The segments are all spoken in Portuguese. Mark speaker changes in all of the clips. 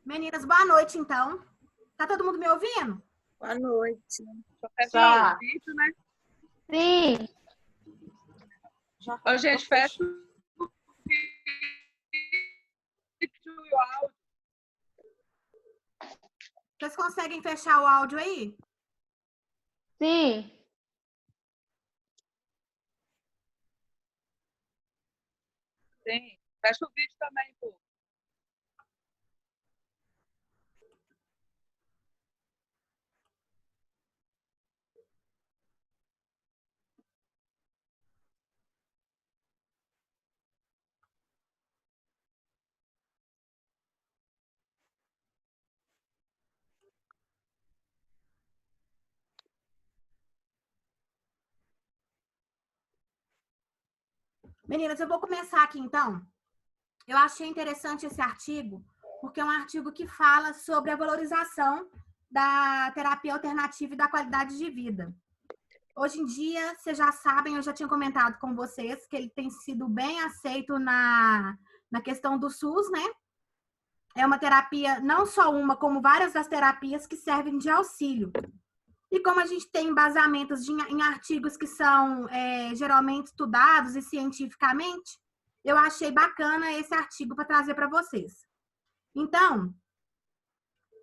Speaker 1: Meninas, boa noite, então. Tá todo mundo me ouvindo?
Speaker 2: Boa noite.
Speaker 3: Só fecha o vídeo, né?
Speaker 2: Sim.
Speaker 3: Ô, gente, fecha o vídeo e o áudio.
Speaker 1: Vocês conseguem fechar o áudio aí?
Speaker 2: Sim.
Speaker 3: Sim. Fecha o vídeo também, pô.
Speaker 1: Meninas, eu vou começar aqui, então. Eu achei interessante esse artigo, porque é um artigo que fala sobre a valorização da terapia alternativa e da qualidade de vida. Hoje em dia, vocês já sabem, eu já tinha comentado com vocês que ele tem sido bem aceito na questão do SUS, né? É uma terapia, não só uma, como várias das terapias que servem de auxílio. E como a gente tem embasamentos em artigos que são geralmente estudados e cientificamente, eu achei bacana esse artigo para trazer para vocês. Então,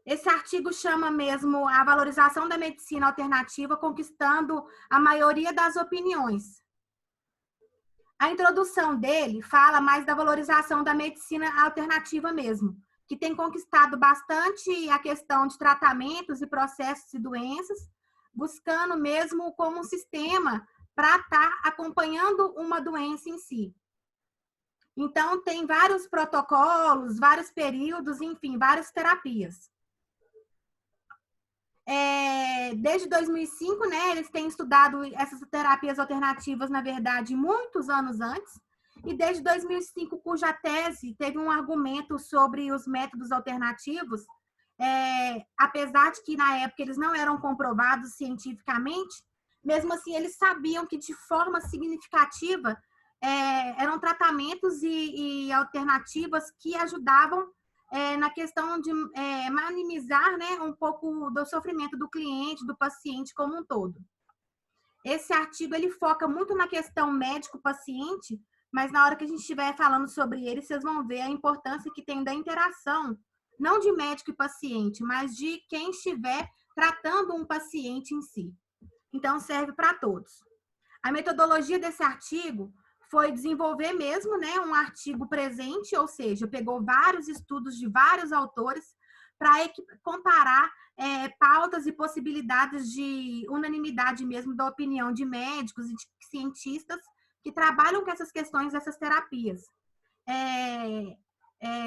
Speaker 1: esse artigo chama mesmo a valorização da medicina alternativa conquistando a maioria das opiniões. A introdução dele fala mais da valorização da medicina alternativa mesmo, que tem conquistado bastante a questão de tratamentos e processos e doenças, buscando mesmo como um sistema para estar acompanhando uma doença em si. Então, tem vários protocolos, vários períodos, enfim, várias terapias. Desde 2005, né, eles têm estudado essas terapias alternativas, na verdade, muitos anos antes, e desde 2005, cuja tese teve um argumento sobre os métodos alternativos, apesar de que na época eles não eram comprovados cientificamente, mesmo assim eles sabiam que de forma significativa eram tratamentos e alternativas que ajudavam na questão de minimizar, né, um pouco do sofrimento do cliente, do paciente como um todo. Esse artigo ele foca muito na questão médico-paciente, mas na hora que a gente estiver falando sobre ele, vocês vão ver a importância que tem da interação, não de médico e paciente, mas de quem estiver tratando um paciente em si. Então, serve para todos. A metodologia desse artigo foi desenvolver mesmo, né, um artigo presente, ou seja, pegou vários estudos de vários autores para comparar pautas e possibilidades de unanimidade mesmo da opinião de médicos e de cientistas que trabalham com essas questões dessas terapias.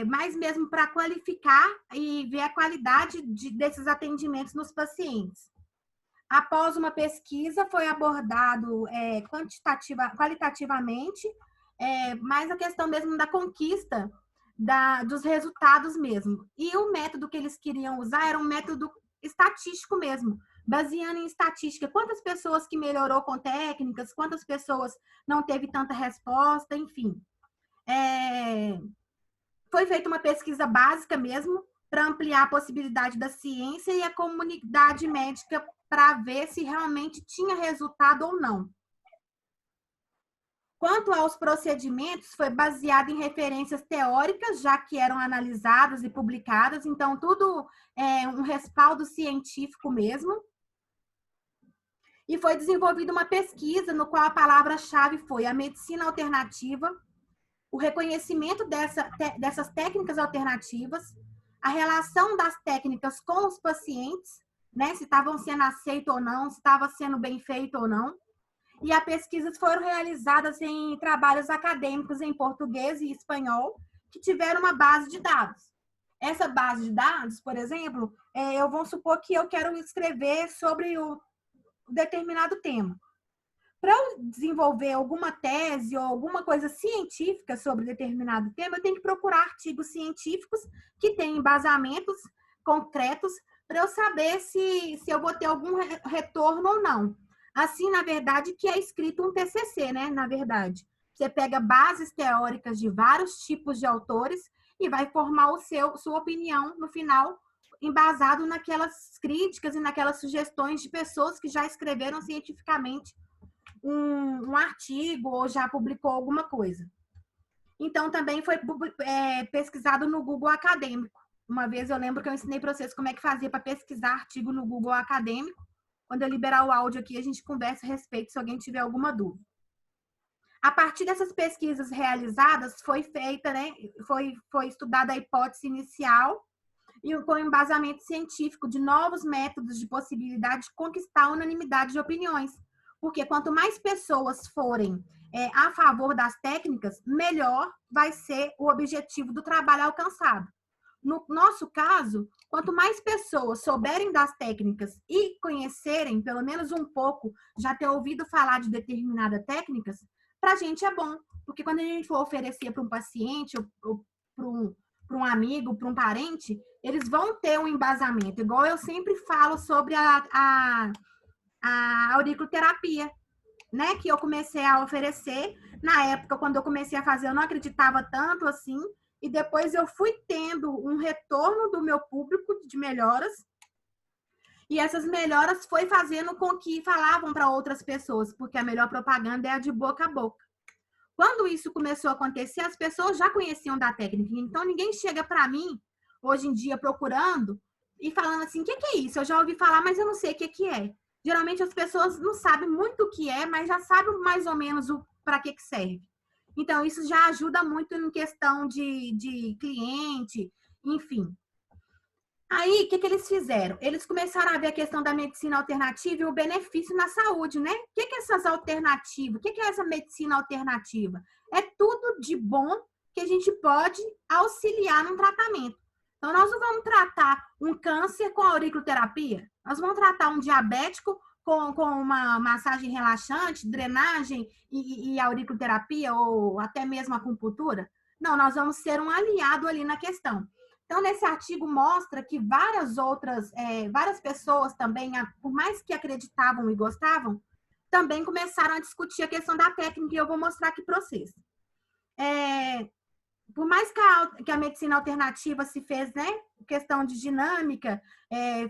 Speaker 1: Mais mesmo para qualificar e ver a qualidade desses atendimentos nos pacientes. Após uma pesquisa, foi abordado qualitativamente, mas a questão mesmo da conquista dos resultados mesmo. E o método que eles queriam usar era um método estatístico mesmo, baseando em estatística. Quantas pessoas que melhorou com técnicas, quantas pessoas não teve tanta resposta, enfim. Foi feita uma pesquisa básica mesmo, para ampliar a possibilidade da ciência e a comunidade médica para ver se realmente tinha resultado ou não. Quanto aos procedimentos, foi baseado em referências teóricas, já que eram analisadas e publicadas, então tudo é um respaldo científico mesmo. E foi desenvolvida uma pesquisa no qual a palavra-chave foi a medicina alternativa, o reconhecimento dessas técnicas alternativas, a relação das técnicas com os pacientes, né, se estavam sendo aceitas ou não, se estava sendo bem feito ou não. E as pesquisas foram realizadas em trabalhos acadêmicos em português e espanhol, que tiveram uma base de dados. Essa base de dados, por exemplo, eu vou supor que eu quero escrever sobre um determinado tema. Para eu desenvolver alguma tese ou alguma coisa científica sobre determinado tema, eu tenho que procurar artigos científicos que tenham embasamentos concretos para eu saber se eu vou ter algum retorno ou não. Assim, na verdade, que é escrito um TCC, né? Na verdade, Você pega bases teóricas de vários tipos de autores e vai formar sua opinião no final, embasado naquelas críticas e naquelas sugestões de pessoas que já escreveram cientificamente um artigo ou já publicou alguma coisa. Então, também foi pesquisado no Google Acadêmico. Uma vez eu lembro que eu ensinei para vocês como é que fazia para pesquisar artigo no Google Acadêmico. Quando eu liberar o áudio aqui, a gente conversa a respeito se alguém tiver alguma dúvida. A partir dessas pesquisas realizadas, foi feita, né, foi estudada a hipótese inicial e com embasamento científico de novos métodos de possibilidade de conquistar a unanimidade de opiniões. Porque quanto mais pessoas forem a favor das técnicas, melhor vai ser o objetivo do trabalho alcançado. No nosso caso, quanto mais pessoas souberem das técnicas e conhecerem, pelo menos um pouco, já ter ouvido falar de determinadas técnicas, para a gente é bom. Porque quando a gente for oferecer para um paciente ou para um amigo, para um parente, eles vão ter um embasamento. Igual eu sempre falo sobre a auriculoterapia, né? Que eu comecei a oferecer. Na época, quando eu comecei a fazer, eu não acreditava tanto assim. E depois eu fui tendo um retorno do meu público de melhoras. E essas melhoras foi fazendo com que falavam para outras pessoas, porque a melhor propaganda é a de boca a boca. Quando isso começou a acontecer, as pessoas já conheciam da técnica. Então, ninguém chega para mim, hoje em dia, procurando e falando assim, o que é isso? Eu já ouvi falar, mas eu não sei o que é. Geralmente, as pessoas não sabem muito o que é, mas já sabem mais ou menos para que serve. Então, isso já ajuda muito em questão de cliente, enfim. Aí, o que eles fizeram? Eles começaram a ver a questão da medicina alternativa e o benefício na saúde, né? O que é essas alternativas? O que é essa medicina alternativa? É tudo de bom que a gente pode auxiliar num tratamento. Então, nós não vamos tratar um câncer com auriculoterapia, nós vamos tratar um diabético com uma massagem relaxante, drenagem e auriculoterapia ou até mesmo acupuntura. Não, nós vamos ser um aliado ali na questão. Então, nesse artigo mostra que várias pessoas também, por mais que acreditavam e gostavam, também começaram a discutir a questão da técnica, e eu vou mostrar aqui para vocês. Por mais que a medicina alternativa se fez, né, questão de dinâmica,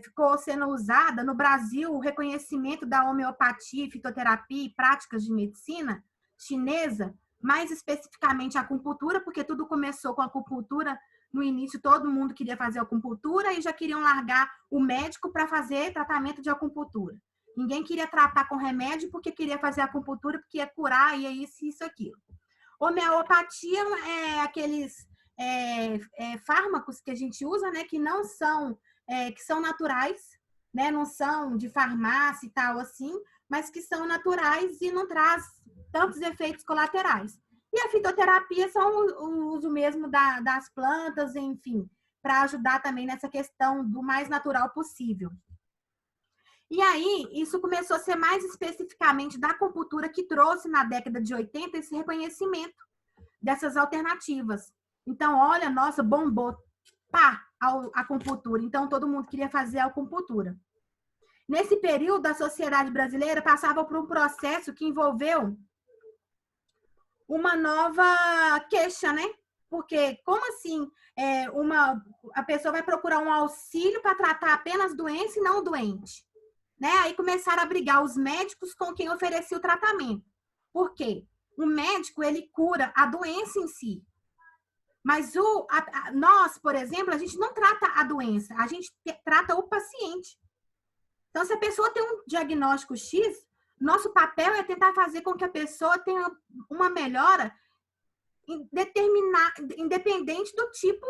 Speaker 1: ficou sendo usada, no Brasil, o reconhecimento da homeopatia, fitoterapia e práticas de medicina chinesa, mais especificamente a acupuntura, porque tudo começou com a acupuntura. No início, todo mundo queria fazer acupuntura e já queriam largar o médico para fazer tratamento de acupuntura. Ninguém queria tratar com remédio porque queria fazer acupuntura, porque ia curar, ia isso, aquilo. Homeopatia é aqueles fármacos que a gente usa, né, que não são, que são naturais, né, não são de farmácia e tal assim, mas que são naturais e não traz tantos efeitos colaterais. E a fitoterapia são o uso mesmo das plantas, enfim, para ajudar também nessa questão do mais natural possível. E aí, isso começou a ser mais especificamente da acupuntura, que trouxe na década de 80 esse reconhecimento dessas alternativas. Então, olha, nossa, bombou, pá, a acupuntura. Então, todo mundo queria fazer a acupuntura. Nesse período, a sociedade brasileira passava por um processo que envolveu uma nova queixa, né? Porque como assim a pessoa vai procurar um auxílio para tratar apenas doença e não o doente? Né? Aí começaram a brigar os médicos com quem oferecia o tratamento. Por quê? O médico, ele cura a doença em si. Mas nós, por exemplo, a gente não trata a doença, a gente trata o paciente. Então, se a pessoa tem um diagnóstico X, nosso papel é tentar fazer com que a pessoa tenha uma melhora independente do tipo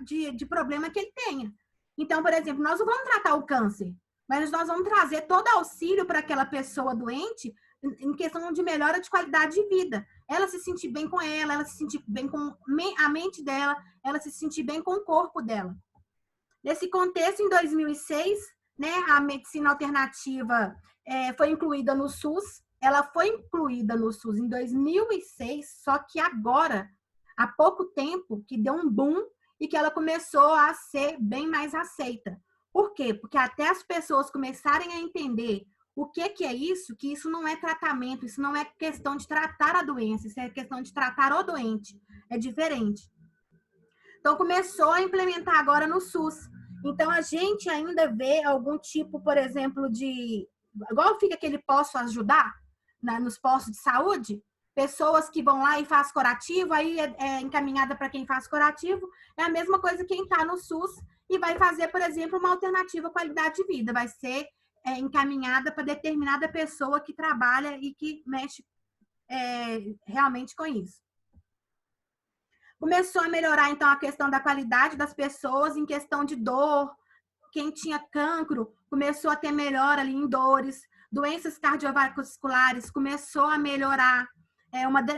Speaker 1: de problema que ele tenha. Então, por exemplo, nós não vamos tratar o câncer, mas nós vamos trazer todo auxílio para aquela pessoa doente em questão de melhora de qualidade de vida. Ela se sentir bem com ela se sentir bem com a mente dela, ela se sentir bem com o corpo dela. Nesse contexto, em 2006, né, a medicina alternativa foi incluída no SUS. Ela foi incluída no SUS em 2006, só que agora, há pouco tempo, que deu um boom e que ela começou a ser bem mais aceita. Por quê? Porque até as pessoas começarem a entender O que é isso? Que isso não é tratamento, isso não é questão de tratar a doença, isso é questão de tratar o doente. É diferente. Então, começou a implementar agora no SUS. Então, a gente ainda vê algum tipo, por exemplo, de... Igual fica aquele posso ajudar, né, nos postos de saúde, pessoas que vão lá e faz curativo, aí é encaminhada para quem faz curativo, é a mesma coisa quem está no SUS e vai fazer, por exemplo, uma alternativa à qualidade de vida, vai ser encaminhada para determinada pessoa que trabalha e que mexe realmente com isso. Começou a melhorar, então, a questão da qualidade das pessoas em questão de dor. Quem tinha cancro começou a ter melhora ali em dores. Doenças cardiovasculares começou a melhorar.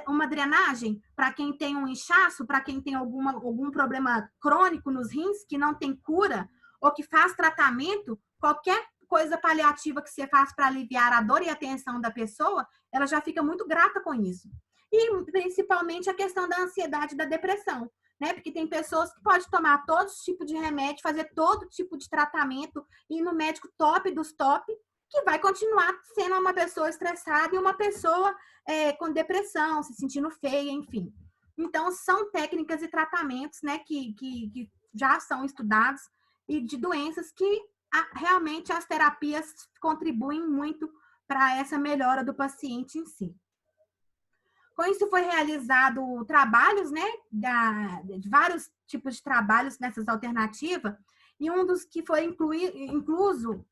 Speaker 1: Uma drenagem para quem tem um inchaço, para quem tem algum problema crônico nos rins, que não tem cura, ou que faz tratamento, qualquer coisa paliativa que você faz para aliviar a dor e a tensão da pessoa, ela já fica muito grata com isso. E principalmente a questão da ansiedade e da depressão, né? Porque tem pessoas que podem tomar todo tipo de remédio, fazer todo tipo de tratamento, ir no médico top dos top, que vai continuar sendo uma pessoa estressada e uma pessoa com depressão, se sentindo feia, enfim. Então, são técnicas e tratamentos, né, que já são estudados e de doenças que realmente as terapias contribuem muito para essa melhora do paciente em si. Com isso foi realizado trabalhos, né, de vários tipos de trabalhos nessas alternativas, e um dos que foi incluso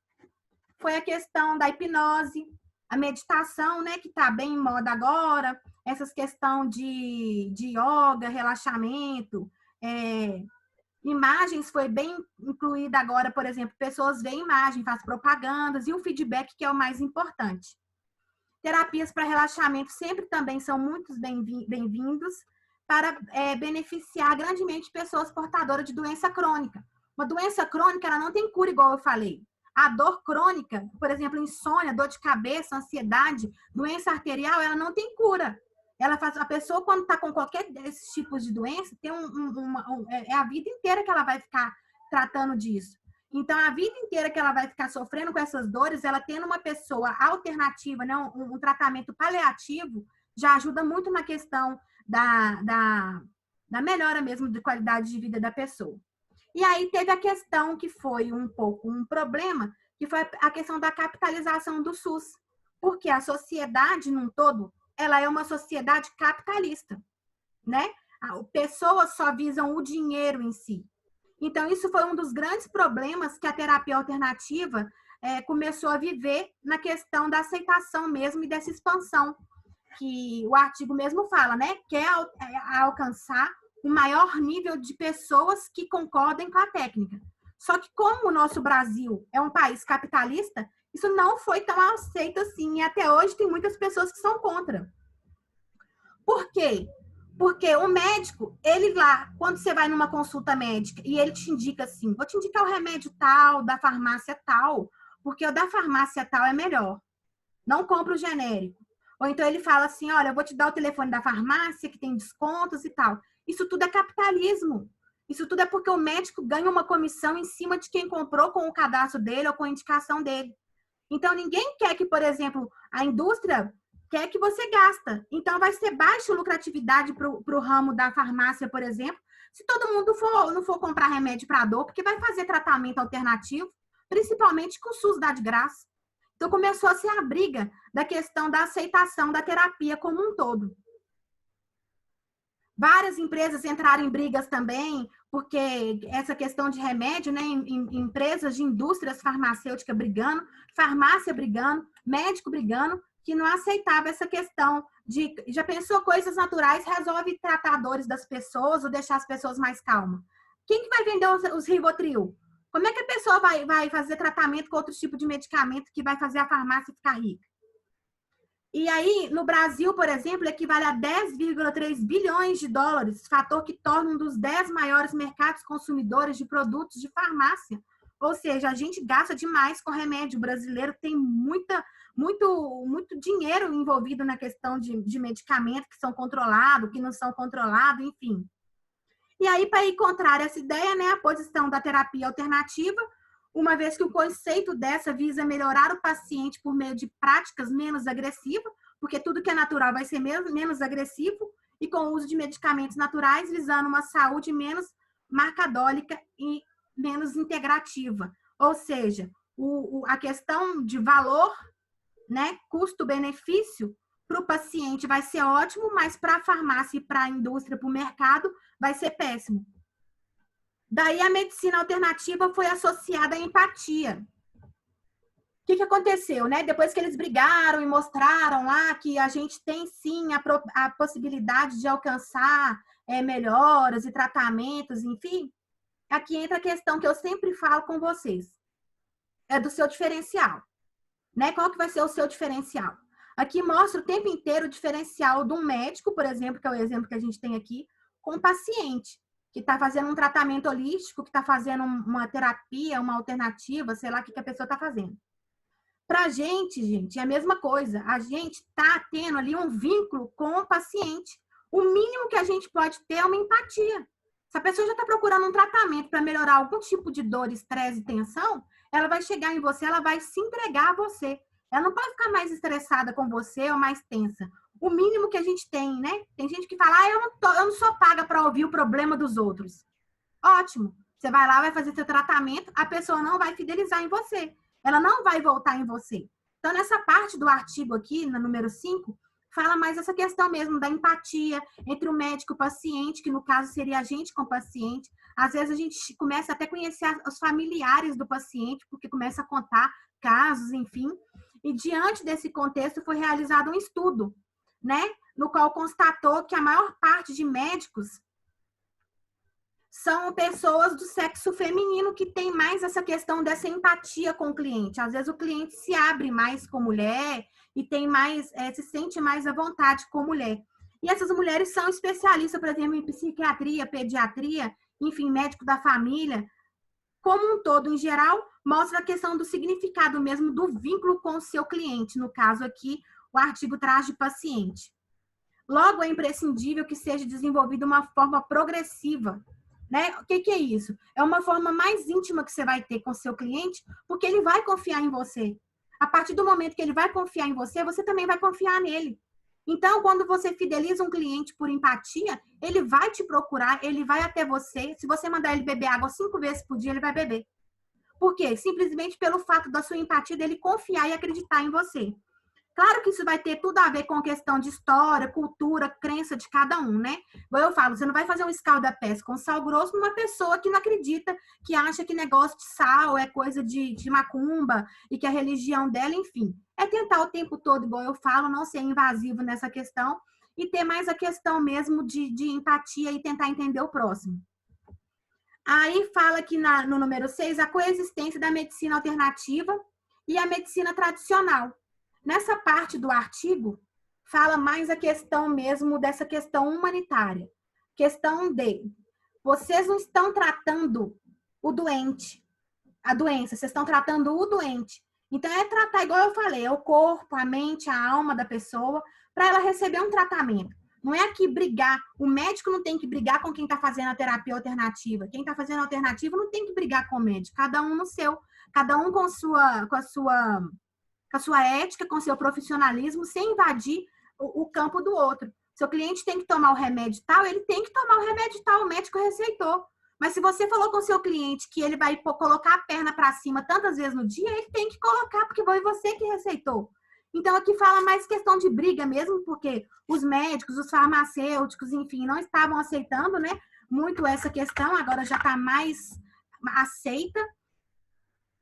Speaker 1: foi a questão da hipnose, a meditação, né, que está bem em moda agora, essas questões de yoga, relaxamento, imagens foi bem incluída agora, por exemplo, pessoas veem imagem, faz propagandas, e o feedback que é o mais importante. Terapias para relaxamento sempre também são muito bem-vindos para beneficiar grandemente pessoas portadoras de doença crônica. Uma doença crônica, ela não tem cura, igual eu falei. A dor crônica, por exemplo, insônia, dor de cabeça, ansiedade, doença arterial, ela não tem cura. A pessoa, quando está com qualquer desses tipos de doença, tem é a vida inteira que ela vai ficar tratando disso. Então, a vida inteira que ela vai ficar sofrendo com essas dores, ela tendo uma pessoa alternativa, né, um tratamento paliativo, já ajuda muito na questão da melhora mesmo de qualidade de vida da pessoa. E aí teve a questão que foi um pouco um problema, que foi a questão da capitalização do SUS. Porque a sociedade, num todo, ela é uma sociedade capitalista, né? Pessoas só visam o dinheiro em si. Então, isso foi um dos grandes problemas que a terapia alternativa começou a viver na questão da aceitação mesmo e dessa expansão, que o artigo mesmo fala, né? Quer alcançar o maior nível de pessoas que concordem com a técnica. Só que como o nosso Brasil é um país capitalista, isso não foi tão aceito assim, e até hoje tem muitas pessoas que são contra. Por quê? Porque o médico, ele lá, quando você vai numa consulta médica e ele te indica assim, vou te indicar o remédio tal, da farmácia tal, porque o da farmácia tal é melhor. Não compra o genérico. Ou então ele fala assim, olha, eu vou te dar o telefone da farmácia que tem descontos e tal. Isso tudo é capitalismo. Isso tudo é porque o médico ganha uma comissão em cima de quem comprou com o cadastro dele ou com a indicação dele. Então, ninguém quer que, por exemplo, a indústria quer que você gasta. Então, vai ser baixa lucratividade para o ramo da farmácia, por exemplo, se todo mundo não for comprar remédio para dor, porque vai fazer tratamento alternativo, principalmente com o SUS dá de graça. Então, começou a ser a briga da questão da aceitação da terapia como um todo. Várias empresas entraram em brigas também, porque essa questão de remédio, né, em empresas de indústrias farmacêuticas brigando, farmácia brigando, médico brigando, que não aceitava essa questão de... Já pensou, coisas naturais resolve tratar dores das pessoas ou deixar as pessoas mais calmas? Quem que vai vender os Rivotril? Como é que a pessoa vai fazer tratamento com outro tipo de medicamento que vai fazer a farmácia ficar rica? E aí, no Brasil, por exemplo, equivale a 10,3 bilhões de dólares, fator que torna um dos 10 maiores mercados consumidores de produtos de farmácia. Ou seja, a gente gasta demais com remédio. O brasileiro tem muito dinheiro envolvido na questão de medicamentos que são controlados, que não são controlados, enfim. E aí, para ir contra essa ideia, né, a posição da terapia alternativa, uma vez que o conceito dessa visa melhorar o paciente por meio de práticas menos agressivas, porque tudo que é natural vai ser menos agressivo, e com o uso de medicamentos naturais, visando uma saúde menos marcadólica e menos integrativa. Ou seja, a questão de valor, né, custo-benefício, para o paciente vai ser ótimo, mas para a farmácia, para a indústria, para o mercado, vai ser péssimo. Daí a medicina alternativa foi associada à empatia. O que aconteceu, né? Depois que eles brigaram e mostraram lá que a gente tem sim a possibilidade de alcançar melhoras e tratamentos, enfim, aqui entra a questão que eu sempre falo com vocês. É do seu diferencial, né? Qual que vai ser o seu diferencial? Aqui mostra o tempo inteiro o diferencial de um médico, por exemplo, que é o exemplo que a gente tem aqui, com um paciente que está fazendo um tratamento holístico, que está fazendo uma terapia, uma alternativa, sei lá o que a pessoa está fazendo. Para a gente, é a mesma coisa. A gente está tendo ali um vínculo com o paciente. O mínimo que a gente pode ter é uma empatia. Se a pessoa já está procurando um tratamento para melhorar algum tipo de dor, estresse e tensão, ela vai chegar em você, ela vai se entregar a você. Ela não pode ficar mais estressada com você ou mais tensa. O mínimo que a gente tem, né? Tem gente que fala, eu não sou paga para ouvir o problema dos outros. Ótimo. Você vai lá, vai fazer seu tratamento, a pessoa não vai fidelizar em você. Ela não vai voltar em você. Então, nessa parte do artigo aqui, no número 5, fala mais essa questão mesmo da empatia entre o médico e o paciente, que no caso seria a gente com o paciente. Às vezes a gente começa até a conhecer os familiares do paciente, porque começa a contar casos, enfim. E diante desse contexto foi realizado um estudo, né? No qual constatou que a maior parte de médicos são pessoas do sexo feminino que tem mais essa questão dessa empatia com o cliente. Às vezes o cliente se abre mais com mulher e tem mais, se sente mais à vontade com mulher. E essas mulheres são especialistas, por exemplo, em psiquiatria, pediatria, enfim, médico da família. Como um todo, em geral, mostra a questão do significado mesmo do vínculo com o seu cliente. No caso aqui, o artigo traz de paciente. Logo, é imprescindível que seja desenvolvida uma forma progressiva, né? O que é isso? É uma forma mais íntima que você vai ter com o seu cliente, porque ele vai confiar em você. A partir do momento que ele vai confiar em você, você também vai confiar nele. Então, quando você fideliza um cliente por empatia, ele vai te procurar, ele vai até você. Se você mandar ele beber água 5 vezes por dia, ele vai beber. Por quê? Simplesmente pelo fato da sua empatia, dele confiar e acreditar em você. Claro que isso vai ter tudo a ver com questão de história, cultura, crença de cada um, né? Igual eu falo, você não vai fazer um escalda-pés com sal grosso numa pessoa que não acredita, que acha que negócio de sal é coisa de macumba e que a religião dela, enfim. É tentar o tempo todo, igual eu falo, não ser invasivo nessa questão e ter mais a questão mesmo de empatia e tentar entender o próximo. Aí fala aqui no número 6, a coexistência da medicina alternativa e a medicina tradicional. Nessa parte do artigo, fala mais a questão mesmo dessa questão humanitária. Questão de, vocês não estão tratando o doente, a doença, vocês estão tratando o doente. Então, é tratar, igual eu falei, é o corpo, a mente, a alma da pessoa, para ela receber um tratamento. Não é aqui brigar, o médico não tem que brigar com quem está fazendo a terapia alternativa. Quem está fazendo a alternativa não tem que brigar com o médico, cada um no seu, cada um com a sua ética, com seu profissionalismo, sem invadir o campo do outro. Seu cliente tem que tomar o remédio tal, ele tem que tomar o remédio tal, o médico receitou. Mas se você falou com o seu cliente que ele vai colocar a perna para cima tantas vezes no dia, ele tem que colocar, porque foi você que receitou. Então, aqui fala mais questão de briga mesmo, porque os médicos, os farmacêuticos, enfim, não estavam aceitando, né, muito essa questão, agora já está mais aceita.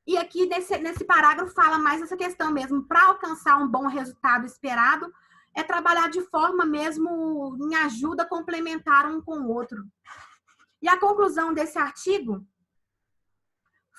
Speaker 1: E aqui, nesse parágrafo, fala mais essa questão mesmo. Para alcançar um bom resultado esperado, é trabalhar de forma mesmo em ajuda complementar um com o outro. E a conclusão desse artigo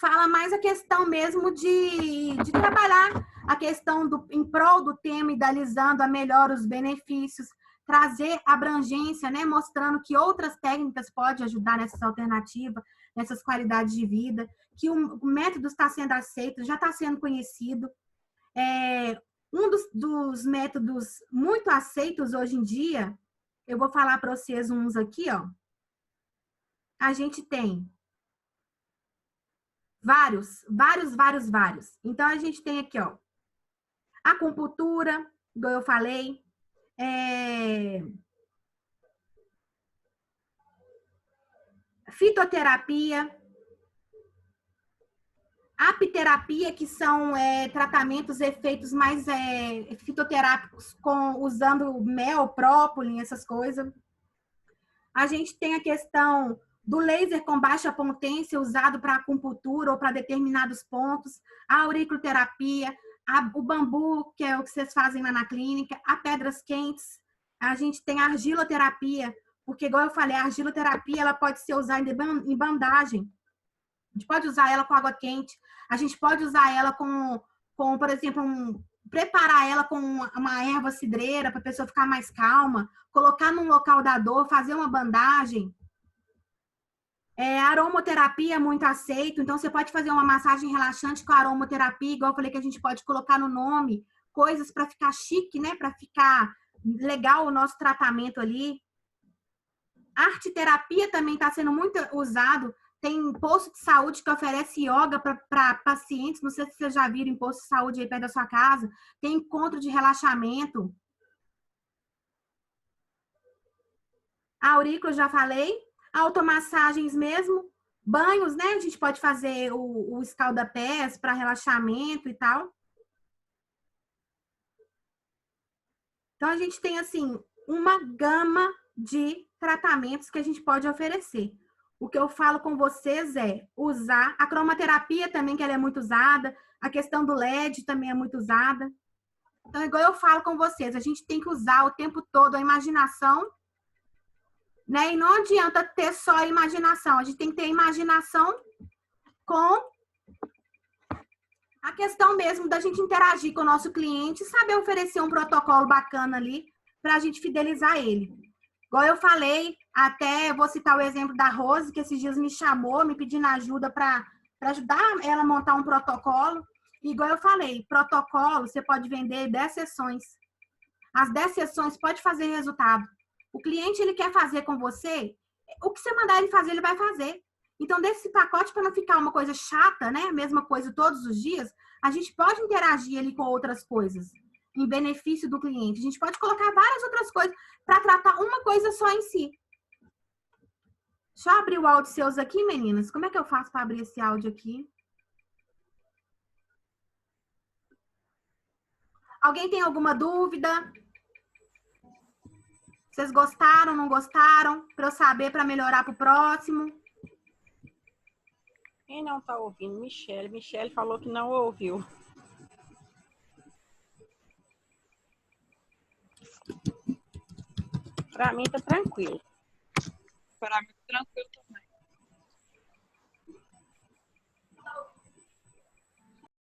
Speaker 1: fala mais a questão mesmo de trabalhar a questão em prol do tema, idealizando a melhor os benefícios, trazer abrangência, né, mostrando que outras técnicas podem ajudar nessas alternativas, nessas qualidades de vida, que o método está sendo aceito, já está sendo conhecido. Um dos métodos muito aceitos hoje em dia, eu vou falar para vocês uns aqui, ó. A gente tem Vários, vários, vários, vários. Então, a gente tem aqui, ó, acupuntura, igual eu falei, fitoterapia, apiterapia, que são tratamentos, efeitos mais fitoterápicos, usando mel, própolis, essas coisas. A gente tem a questão do laser com baixa potência usado para acupuntura ou para determinados pontos, a auriculoterapia, o bambu, que é o que vocês fazem lá na clínica, a pedras quentes, a gente tem a argiloterapia, porque, igual eu falei, a argiloterapia ela pode ser usada em bandagem. A gente pode usar ela com água quente, a gente pode usar ela com por exemplo, preparar ela com uma erva cidreira para a pessoa ficar mais calma, colocar num local da dor, fazer uma bandagem. Aromoterapia é muito aceito, então você pode fazer uma massagem relaxante com aromoterapia, igual eu falei que a gente pode colocar no nome, coisas para ficar chique, né? Para ficar legal o nosso tratamento ali. Arte terapia também está sendo muito usado. Tem posto de saúde que oferece yoga para pacientes. Não sei se vocês já viram em posto de saúde aí perto da sua casa. Tem encontro de relaxamento. A aurícula, já falei. Automassagens mesmo. Banhos, né? A gente pode fazer o escalda-pés para relaxamento e tal. Então, a gente tem, assim, uma gama de tratamentos que a gente pode oferecer. O que eu falo com vocês é usar a cromoterapia também, que ela é muito usada, a questão do LED também é muito usada. Então, igual eu falo com vocês, a gente tem que usar o tempo todo a imaginação, né? E não adianta ter só a imaginação, a gente tem que ter a imaginação com a questão mesmo da gente interagir com o nosso cliente, saber oferecer um protocolo bacana ali para a gente fidelizar ele. Igual eu falei, até vou citar o exemplo da Rose, que esses dias me chamou, me pedindo ajuda para ajudar ela a montar um protocolo. E igual eu falei, protocolo você pode vender 10 sessões. As 10 sessões pode fazer resultado. O cliente, ele quer fazer com você, o que você mandar ele fazer, ele vai fazer. Então, desse pacote, para não ficar uma coisa chata, né? Mesma coisa todos os dias, a gente pode interagir ali com outras coisas em benefício do cliente. A gente pode colocar várias outras coisas para tratar uma coisa só em si. Deixa eu abrir o áudio seus aqui, meninas. Como é que eu faço para abrir esse áudio aqui? Alguém tem alguma dúvida? Vocês gostaram, não gostaram? Para eu saber, para melhorar para o próximo.
Speaker 4: Quem não está ouvindo? Michele. Michele falou que não ouviu. Para mim tá tranquilo.
Speaker 3: Para mim, tranquilo também.